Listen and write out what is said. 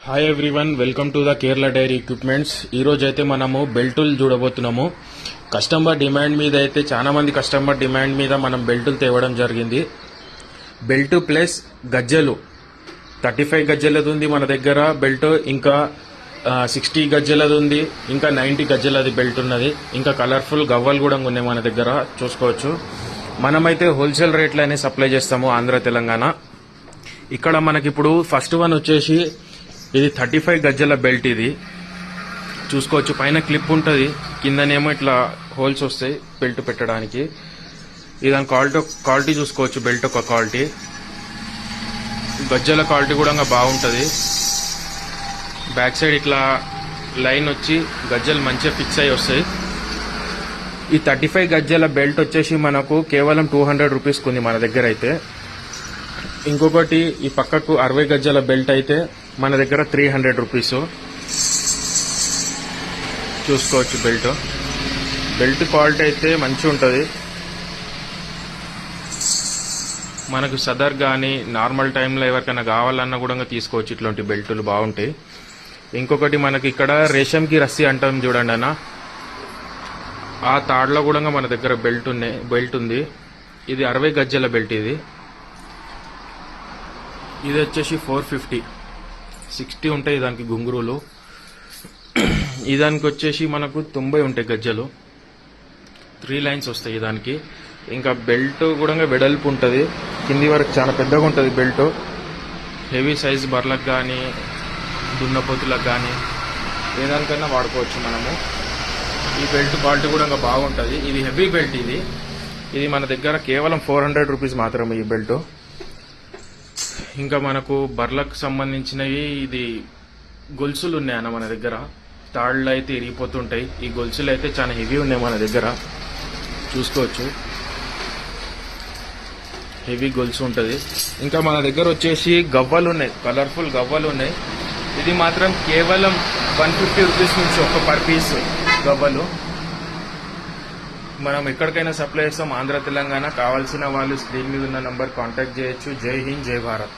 Hi everyone, welcome to the Kerala dairy equipments. ఈ రోజు అయితే మనము బెల్టులు చూడబోతున్నాము. కస్టమర్ డిమాండ్ మీద అయితే చాలా మంది కస్టమర్ డిమాండ్ మీద మనం బెల్టులు తేవడం జరిగింది. బెల్ట్ ప్లస్ గజ్జలు 35 గజ్జలది ఉంది మన దగ్గర బెల్ట్, ఇంకా 60 గజ్జలది ఉంది, ఇంకా 90 గజ్జలది బెల్ట్ ఉన్నది. ఇంకా కలర్ఫుల్ గవ్వలు కూడా ఉన్నాయి మన దగ్గర, చూసుకోవచ్చు. మనమైతే హోల్సేల్ రేట్లనే సప్లై చేస్తాము ఆంధ్ర తెలంగాణ. ఇక్కడ మనకి ఇప్పుడు ఫస్ట్ వన్ వచ్చేసి ఇది 35 గజ్జల బెల్ట్. ఇది చూసుకోవచ్చు, పైన క్లిప్ ఉంటుంది, కిందనేమో ఇట్లా హోల్స్ వస్తాయి బెల్ట్ పెట్టడానికి. ఇది దాని క్వాలిటీ చూసుకోవచ్చు, బెల్ట్ ఒక క్వాలిటీ, గజ్జల క్వాలిటీ కూడా బాగుంటుంది. బ్యాక్ సైడ్ ఇట్లా లైన్ వచ్చి గజ్జలు మంచిగా ఫిక్స్ అయ్యి వస్తాయి. ఈ 35 గజ్జల బెల్ట్ వచ్చేసి మనకు కేవలం 200 రూపీస్కి ఉంది మన దగ్గర అయితే. ఇంకొకటి ఈ పక్కకు 60 గజ్జల బెల్ట్ అయితే మన దగ్గర 300 రూపీస్. చూసుకోవచ్చు, బెల్ట్ క్వాలిటీ అయితే మంచిగా ఉంటుంది. మనకు సదర్ కానీ నార్మల్ టైంలో ఎవరికైనా కావాలన్నా కూడా తీసుకోవచ్చు, ఇట్లాంటి బెల్టులు బాగుంటాయి. ఇంకొకటి మనకి ఇక్కడ రేషంకి రస్సీ అంటాం చూడండి అన్న, ఆ తాడులో కూడా మన దగ్గర బెల్ట్ ఉంది. ఇది 60 గజ్జల బెల్ట్. ఇది వచ్చేసి 450, 60 ఉంటాయి దానికి గుంగురులు. ఈ దానికి వచ్చేసి మనకు 90 ఉంటాయి గజ్జలు, 3 లైన్స్ వస్తాయి దానికి. ఇంకా బెల్ట్ కూడా వెడల్పు ఉంటుంది, కింది వరకు చాలా పెద్దగా ఉంటుంది బెల్ట్. హెవీ సైజ్ బర్లకు కానీ దున్నపోతులకు కానీ ఏదానికైనా వాడుకోవచ్చు మనము. ఈ బెల్ట్ క్వాలిటీ కూడా బాగుంటుంది. ఇది హెవీ బెల్ట్. ఇది మన దగ్గర కేవలం 400 రూపీస్ మాత్రమే ఈ బెల్ట్. ఇంకా మనకు బర్లకు సంబంధించినవి ఇది గొలుసులు ఉన్నాయన్న మన దగ్గర. తాళ్ళు అయితే ఇరిగిపోతుంటాయి, ఈ గొలుసులు అయితే చాలా హెవీ ఉన్నాయి మన దగ్గర, చూసుకోవచ్చు. హెవీ గొలుసు ఉంటుంది. ఇంకా మన దగ్గర వచ్చేసి గవ్వలు ఉన్నాయి, కలర్ఫుల్ గవ్వలు ఉన్నాయి. ఇది మాత్రం కేవలం 150 రూపీస్ నుంచి ఒక పర్ పీస్ గవ్వలు. మనం ఎక్కడికైనా సప్లై చేస్తాం ఆంధ్ర తెలంగాణ. కావాల్సిన వాళ్ళు స్క్రీన్ మీద ఉన్న నంబర్ కాంటాక్ట్ చేయొచ్చు. జై హింద్, జై భారత్.